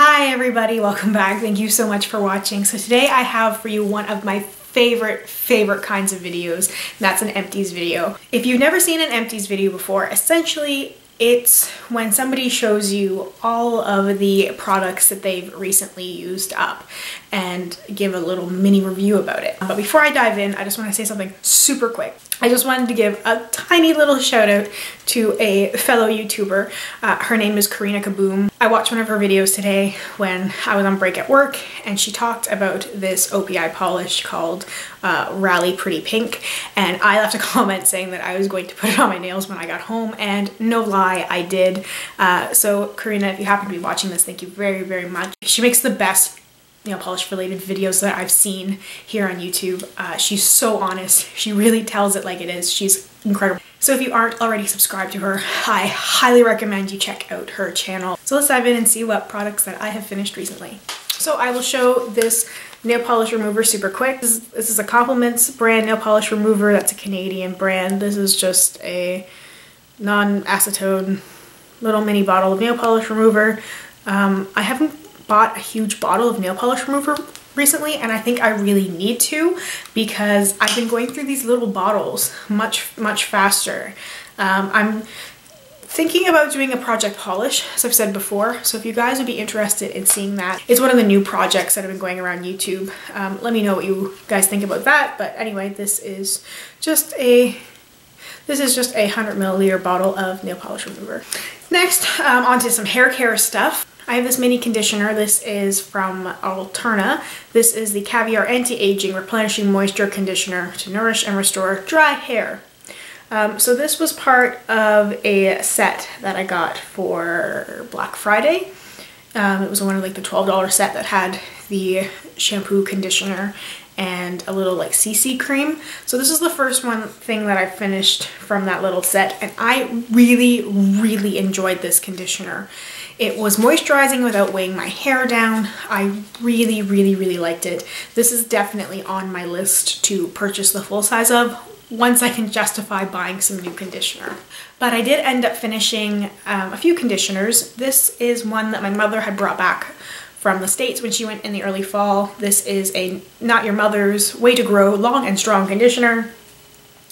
Hi everybody, welcome back. Thank you so much for watching. So today I have for you one of my favorite kinds of videos, and that's an empties video. If you've never seen an empties video before, essentially it's when somebody shows you all of the products that they've recently used up and give a little mini review about it. But before I dive in, I just want to say something super quick. I just wanted to give a tiny little shout out to a fellow YouTuber. Her name is Karina Kaboom. I watched one of her videos today when I was on break at work, and she talked about this OPI polish called Rally Pretty Pink, and I left a comment saying that I was going to put it on my nails when I got home, and no lie, I did. So Karina, if you happen to be watching this, thank you very much. She makes the best nail polish related videos that I've seen here on YouTube. She's so honest. She really tells it like it is. She's incredible. So if you aren't already subscribed to her, I highly recommend you check out her channel. So let's dive in and see what products that I have finished recently. So I will show this nail polish remover super quick. This is a Compliments brand nail polish remover. That's a Canadian brand. This is just a non-acetone little mini bottle of nail polish remover. I haven't bought a huge bottle of nail polish remover recently, and I think I really need to, because I've been going through these little bottles much faster. I'm thinking about doing a project polish, as I've said before, so if you guys would be interested in seeing that, it's one of the new projects that have been going around YouTube. Let me know what you guys think about that. But anyway, this is just a 100 milliliter bottle of nail polish remover. Next, onto some hair care stuff. I have this mini conditioner. This is from Alterna. This is the Caviar Anti-Aging Replenishing Moisture Conditioner to nourish and restore dry hair. So this was part of a set that I got for Black Friday. It was one of like the $12 set that had the shampoo, conditioner, and a little like CC cream. So this is the first thing that I finished from that little set, and I really enjoyed this conditioner. It was moisturizing without weighing my hair down. I really liked it. This is definitely on my list to purchase the full size of once I can justify buying some new conditioner. But I did end up finishing a few conditioners. This is one that my mother had brought back from the States when she went in the early fall. This is a Not Your Mother's Way to Grow Long and Strong Conditioner.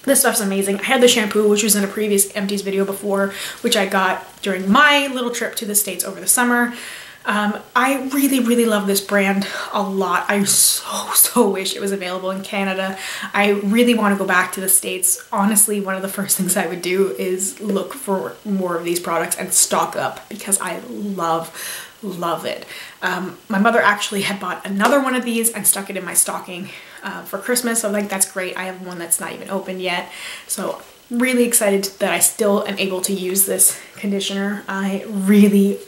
This stuff's amazing. I had the shampoo, which was in a previous empties video before, which I got during my little trip to the States over the summer. I really love this brand a lot. I so wish it was available in Canada. I really want to go back to the States. Honestly, one of the first things I would do is look for more of these products and stock up, because I love it. My mother actually had bought another one of these and stuck it in my stocking for Christmas. So like, that's great. I have one that's not even opened yet. So really excited that I still am able to use this conditioner. I really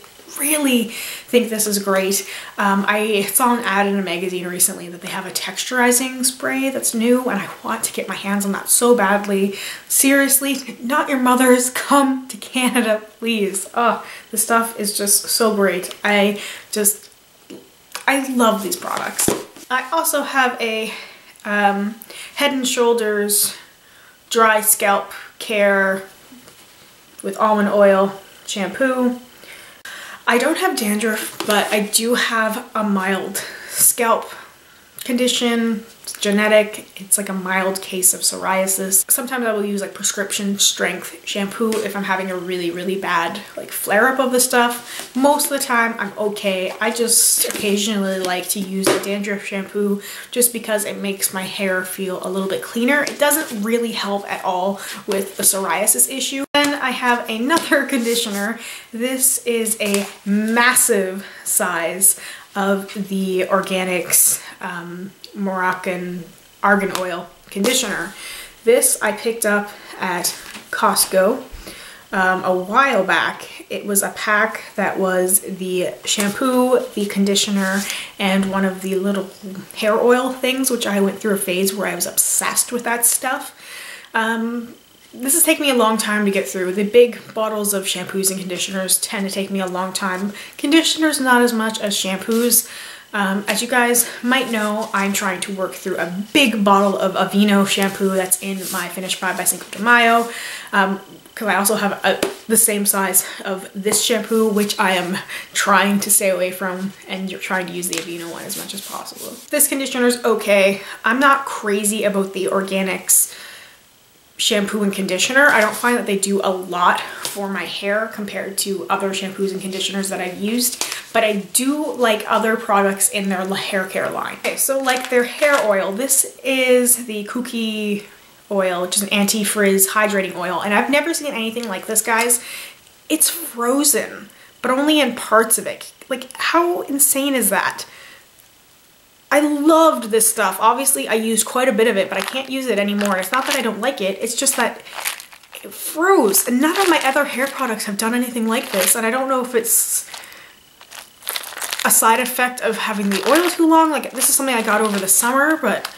think this is great. I saw an ad in a magazine recently that they have a texturizing spray that's new, and I want to get my hands on that so badly. Seriously, Not Your Mother's, come to Canada, please. Oh, this stuff is just so great. I love these products. I also have a Head and Shoulders dry scalp care with almond oil shampoo. I don't have dandruff, but I do have a mild scalp condition. It's genetic. It's like a mild case of psoriasis. Sometimes I will use like prescription strength shampoo if I'm having a really bad like flare-up of the stuff. Most of the time I'm okay. I just occasionally like to use the dandruff shampoo just because it makes my hair feel a little bit cleaner. It doesn't really help at all with the psoriasis issue. Then I have another conditioner. This is a massive size of the Organics Moroccan Argan Oil conditioner. This I picked up at Costco a while back. It was a pack that was the shampoo, the conditioner, and one of the little hair oil things, which I went through a phase where I was obsessed with that stuff. This is taking me a long time to get through. The big bottles of shampoos and conditioners tend to take me a long time. Conditioners not as much as shampoos. As you guys might know, I'm trying to work through a big bottle of Aveeno shampoo that's in my Finish Pride by Cinco de Mayo. Because I also have the same size of this shampoo, which I am trying to stay away from, and you're trying to use the Aveeno one as much as possible. This conditioner is okay. I'm not crazy about the Organics shampoo and conditioner. I don't find that they do a lot for my hair compared to other shampoos and conditioners that I've used, but I do like other products in their hair care line. Okay, so like their hair oil, this is the Cookie oil, which is an anti-frizz hydrating oil, and I've never seen anything like this, guys. It's frozen, but only in parts of it. Like, how insane is that? I loved this stuff. Obviously, I used quite a bit of it, but I can't use it anymore. It's not that I don't like it, it's just that it froze, and none of my other hair products have done anything like this, and I don't know if it's a side effect of having the oil too long. Like, this is something I got over the summer, but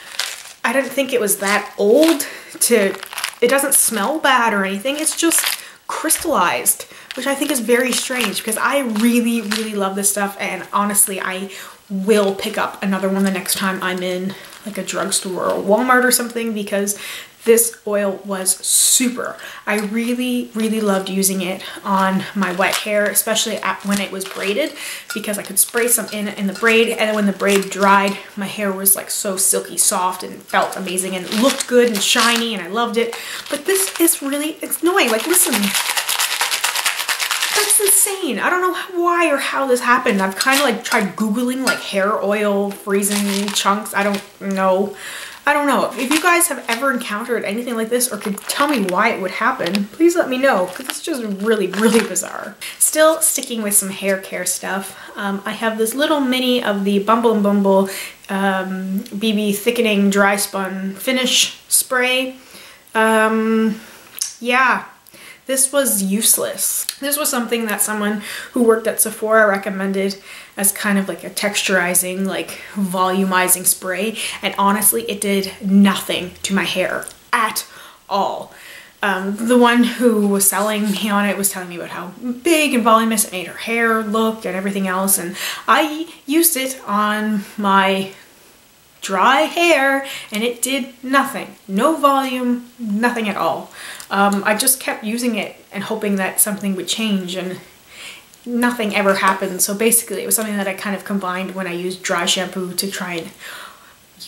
I didn't think it was that old to... It doesn't smell bad or anything, it's just crystallized, which I think is very strange because I really, really love this stuff, and honestly, I will pick up another one the next time I'm in like a drugstore or Walmart or something, because this oil was super. I really, really loved using it on my wet hair, especially when it was braided, because I could spray some in the braid, and then when the braid dried, my hair was like so silky soft and felt amazing and looked good and shiny, and I loved it. But this is really, it's annoying. Like, listen. That's insane. I don't know why or how this happened. I've kind of like tried Googling like hair oil freezing chunks. I don't know. If you guys have ever encountered anything like this or could tell me why it would happen, please let me know, because it's just really, really bizarre. Still sticking with some hair care stuff, I have this little mini of the Bumble and Bumble BB Thickening Dry Spun Finish Spray. Yeah. This was useless. This was something that someone who worked at Sephora recommended as kind of like a texturizing, like volumizing spray, and honestly it did nothing to my hair at all. The one who was selling me on it was telling me about how big and voluminous it made her hair look and everything else, and I used it on my dry hair and it did nothing. No volume, nothing at all. I just kept using it and hoping that something would change, and nothing ever happened. So basically it was something that I kind of combined when I used dry shampoo to try and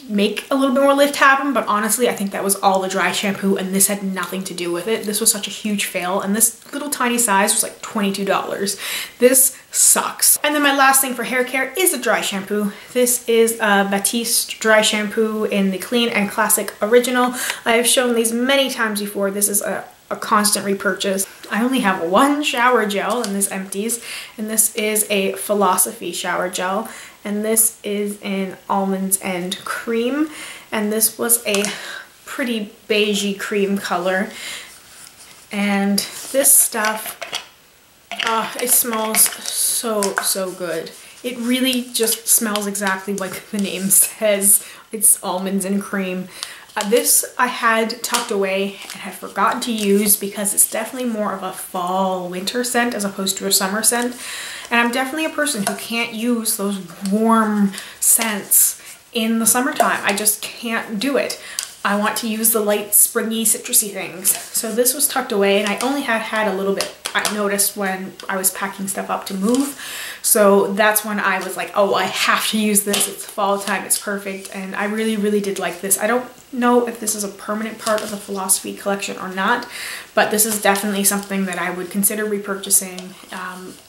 make a little bit more lift happen, but honestly I think that was all the dry shampoo and this had nothing to do with it. This was such a huge fail, and this little tiny size was like $22. This sucks. And then my last thing for hair care is a dry shampoo. This is a Batiste dry shampoo in the Clean and Classic Original. I have shown these many times before. This is a constant repurchase. I only have one shower gel in this Empties, and this is a Philosophy shower gel, and this is in Almonds and Cream, and this was a pretty beigey cream color. And this stuff, it smells so good. It really just smells exactly like the name says. It's almonds and cream. This I had tucked away and had forgotten to use because it's definitely more of a fall winter scent as opposed to a summer scent. And I'm definitely a person who can't use those warm scents in the summertime. I just can't do it. I want to use the light springy citrusy things. So this was tucked away, and I only had a little bit. I noticed when I was packing stuff up to move. So that's when I was like, oh, I have to use this. It's fall time, it's perfect. And I really, really did like this. I don't know if this is a permanent part of the Philosophy collection or not, but this is definitely something that I would consider repurchasing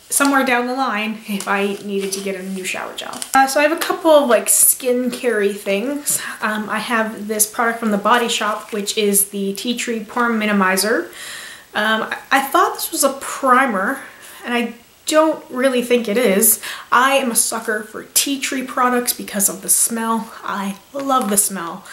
somewhere down the line if I needed to get a new shower gel. So I have a couple of like skincare-y things. I have this product from the Body Shop, which is the Tea Tree Pore Minimizer. I thought this was a primer, and I don't really think it is. I am a sucker for tea tree products because of the smell. I love the smell.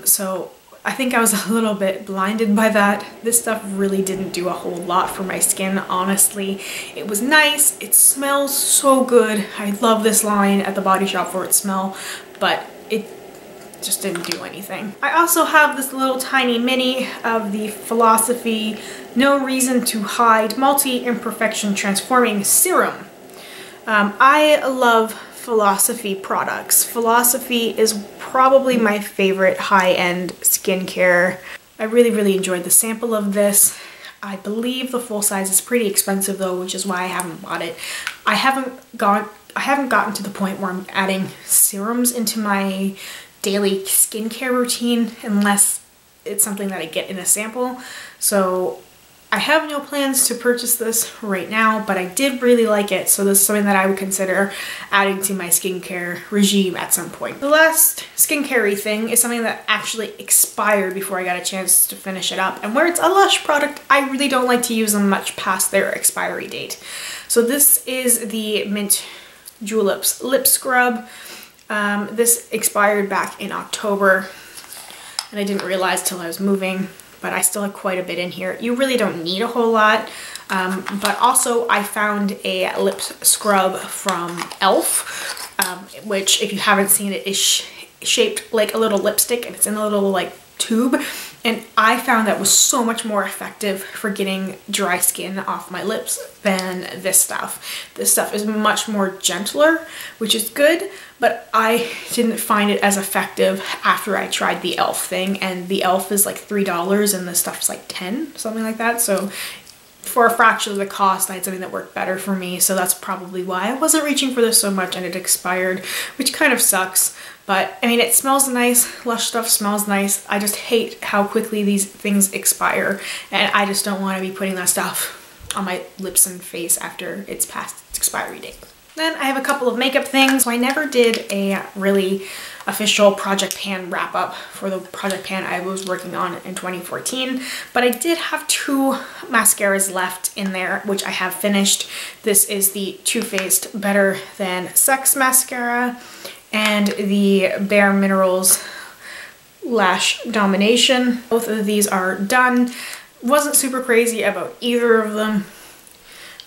So I think I was a little bit blinded by that. This stuff really didn't do a whole lot for my skin, honestly. It was nice, it smells so good. I love this line at the Body Shop for its smell, but it just didn't do anything. I also have this little tiny mini of the Philosophy No Reason to Hide Multi-Imperfection Transforming Serum. I love Philosophy products. Philosophy is probably my favorite high-end skincare. I really enjoyed the sample of this. I believe the full size is pretty expensive though, which is why I haven't bought it. I haven't gotten to the point where I'm adding serums into my daily skincare routine unless it's something that I get in a sample. So I have no plans to purchase this right now, but I did really like it, so this is something that I would consider adding to my skincare regime at some point. The last skincare-y thing is something that actually expired before I got a chance to finish it up, and where it's a Lush product, I really don't like to use them much past their expiry date. So this is the Mint Juleps Lip Scrub. This expired back in October, and I didn't realize till I was moving, but I still have quite a bit in here. You really don't need a whole lot, but also I found a lip scrub from Elle, which if you haven't seen it is shaped like a little lipstick, and it's in a little like tube, and I found that was so much more effective for getting dry skin off my lips than this stuff. This stuff is much more gentler, which is good, but I didn't find it as effective after I tried the Elle thing, and the Elle is like $3 and this stuff's like 10, something like that. So for a fraction of the cost, I had something that worked better for me, so that's probably why I wasn't reaching for this so much and it expired, which kind of sucks. But I mean, it smells nice. Lush stuff smells nice. I just hate how quickly these things expire, and I just don't want to be putting that stuff on my lips and face after it's past its expiry date. Then I have a couple of makeup things. So I never did a really official Project Pan wrap up for the Project Pan I was working on in 2014, but I did have 2 mascaras left in there, which I have finished. This is the Too Faced Better Than Sex mascara and the Bare Minerals Lash Domination. Both of these are done. Wasn't super crazy about either of them.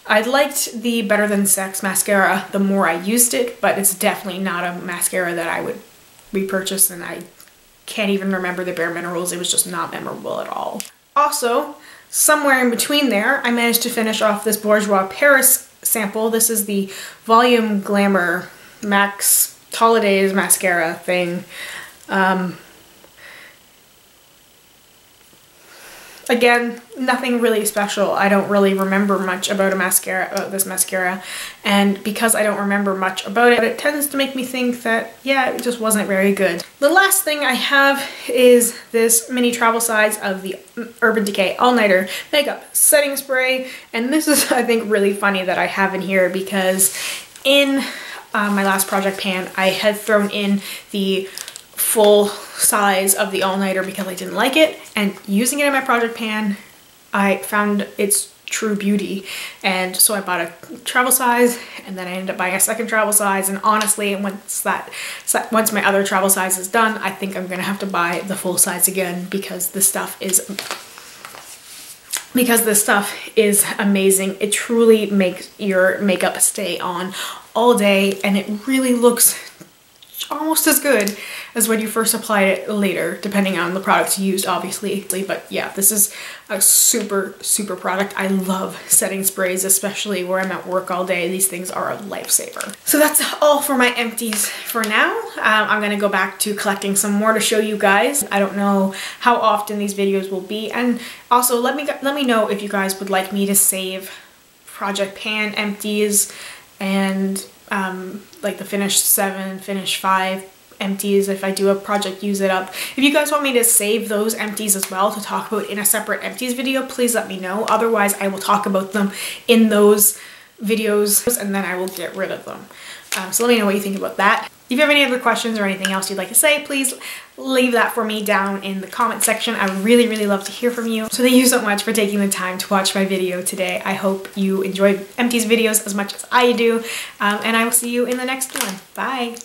I liked the Better Than Sex mascara the more I used it, but it's definitely not a mascara that I would repurchase, and I can't even remember the Bare Minerals. It was just not memorable at all. Also, somewhere in between there, I managed to finish off this Bourjois Paris sample. This is the Volume Glamour Max Holidays mascara thing. Again, nothing really special. I don't really remember much about this mascara, and because I don't remember much about it, it tends to make me think that, yeah, it just wasn't very good. The last thing I have is this mini travel size of the Urban Decay All Nighter Makeup Setting Spray, and this is, I think, really funny that I have in here because in my last Project Pan, I had thrown in the full size of the all-nighter because I didn't like it, and using it in my Project Pan, I found its true beauty, and so I bought a travel size, and then I ended up buying a second travel size, and honestly, once my other travel size is done, I think I'm gonna have to buy the full size again because this stuff is amazing. It truly makes your makeup stay on all day, and it really looks almost as good as when you first applied it later, depending on the products you used, obviously. But yeah, this is a super product. I love setting sprays, especially where I'm at work all day. These things are a lifesaver. So that's all for my empties for now. I'm gonna go back to collecting some more to show you guys. I don't know how often these videos will be, and also let me know if you guys would like me to save Project Pan empties and like the Finish 7, Finish 5 empties if I do a project use it up. If you guys want me to save those empties as well to talk about in a separate empties video, please let me know. Otherwise, I will talk about them in those videos and then I will get rid of them. So let me know what you think about that. If you have any other questions or anything else you'd like to say, please leave that for me down in the comment section. I would really love to hear from you. So thank you so much for taking the time to watch my video today. I hope you enjoyed Empties videos as much as I do, and I will see you in the next one. Bye!